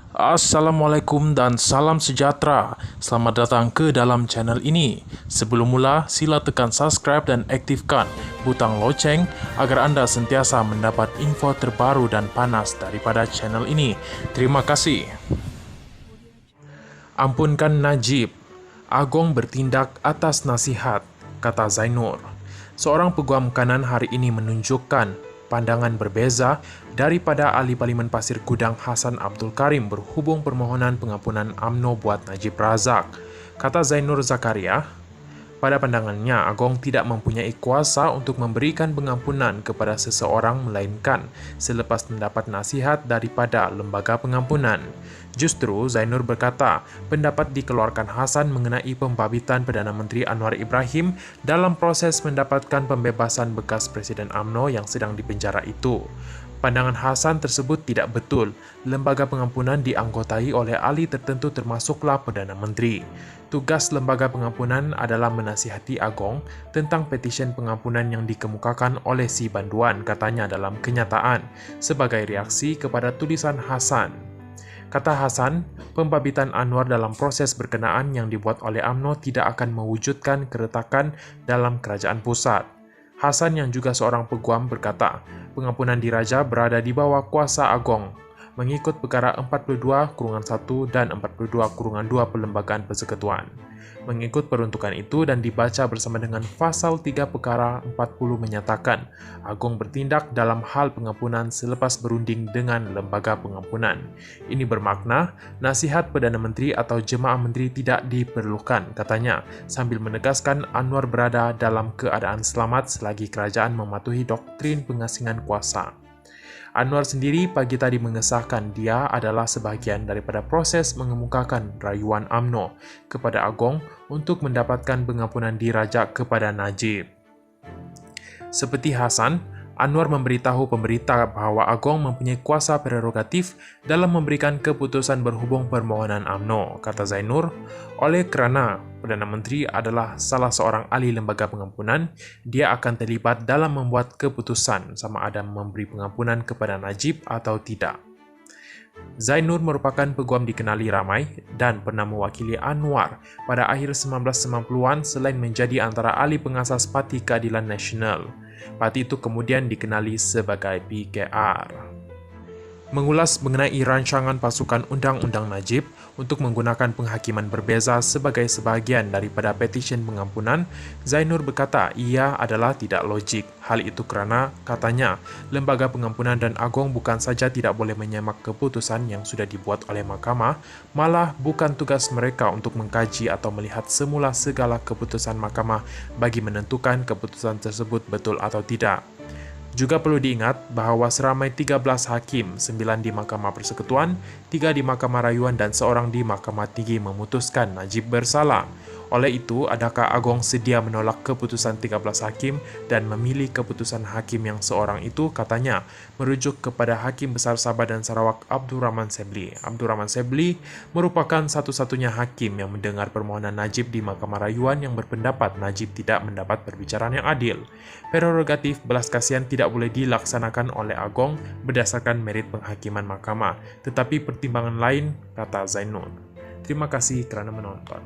Assalamualaikum dan salam sejahtera. Selamat datang ke dalam channel ini. Sebelum mula, sila tekan subscribe dan aktifkan butang loceng agar anda sentiasa mendapat info terbaru dan panas daripada channel ini. Terima kasih. Ampunkan Najib. Agong bertindak atas nasihat, kata Zainur. Seorang peguam kanan hari ini menunjukkan pandangan berbeza daripada Ahli Parlimen Pasir Gudang Hassan Abdul Karim berhubung permohonan pengampunan UMNO buat Najib Razak. Kata Zainur Zakaria, pada pandangannya Agong tidak mempunyai kuasa untuk memberikan pengampunan kepada seseorang melainkan selepas mendapat nasihat daripada lembaga pengampunan. Justru, Zainur berkata, pendapat dikeluarkan Hassan mengenai pembabitan Perdana Menteri Anwar Ibrahim dalam proses mendapatkan pembebasan bekas Presiden UMNO yang sedang dipenjara itu. Pandangan Hassan tersebut tidak betul. Lembaga pengampunan dianggotai oleh ahli tertentu termasuklah Perdana Menteri. Tugas lembaga pengampunan adalah menasihati Agong tentang petisyen pengampunan yang dikemukakan oleh si banduan, katanya dalam kenyataan, sebagai reaksi kepada tulisan Hassan. Kata Hassan, pembabitan Anwar dalam proses berkenaan yang dibuat oleh UMNO tidak akan mewujudkan keretakan dalam kerajaan pusat. Hassan yang juga seorang peguam berkata, pengampunan diraja berada di bawah kuasa Agong, mengikut perkara 42-1 dan 42-2 Perlembagaan Persekutuan. Mengikut peruntukan itu dan dibaca bersama dengan pasal 3 perkara 40 menyatakan, Agong bertindak dalam hal pengampunan selepas berunding dengan lembaga pengampunan. Ini bermakna, nasihat Perdana Menteri atau jemaah menteri tidak diperlukan, katanya, sambil menegaskan Anwar berada dalam keadaan selamat selagi kerajaan mematuhi doktrin pengasingan kuasa. Anwar sendiri pagi tadi mengesahkan dia adalah sebahagian daripada proses mengemukakan rayuan UMNO kepada Agong untuk mendapatkan pengampunan diraja kepada Najib. Seperti Hassan, Anwar memberitahu pemberita bahawa Agong mempunyai kuasa prerogatif dalam memberikan keputusan berhubung permohonan UMNO, kata Zainur. Oleh kerana Perdana Menteri adalah salah seorang ahli lembaga pengampunan, dia akan terlibat dalam membuat keputusan sama ada memberi pengampunan kepada Najib atau tidak. Zainur merupakan peguam dikenali ramai dan pernah mewakili Anwar pada akhir 1990-an selain menjadi antara ahli pengasas Parti Keadilan Nasional. Parti itu kemudian dikenali sebagai PKR. Mengulas mengenai rancangan pasukan Undang-Undang Najib untuk menggunakan penghakiman berbeza sebagai sebahagian daripada petisyen pengampunan, Zainur berkata ia adalah tidak logik. Hal itu kerana, katanya, lembaga pengampunan dan Agong bukan saja tidak boleh menyemak keputusan yang sudah dibuat oleh mahkamah, malah bukan tugas mereka untuk mengkaji atau melihat semula segala keputusan mahkamah bagi menentukan keputusan tersebut betul atau tidak. Juga perlu diingat bahawa seramai 13 hakim, 9 di Mahkamah Persekutuan, 3 di Mahkamah Rayuan dan seorang di Mahkamah Tinggi memutuskan Najib bersalah. Oleh itu, adakah Agong sedia menolak keputusan 13 hakim dan memilih keputusan hakim yang seorang itu, katanya, merujuk kepada Hakim Besar Sabah dan Sarawak Abdul Rahman Sebli. Abdul Rahman Sebli merupakan satu-satunya hakim yang mendengar permohonan Najib di Mahkamah Rayuan yang berpendapat Najib tidak mendapat perbicaraan yang adil. Prerogatif belas kasihan tidak boleh dilaksanakan oleh Agong berdasarkan merit penghakiman mahkamah, tetapi pertimbangan lain, kata Zainur. Terima kasih kerana menonton.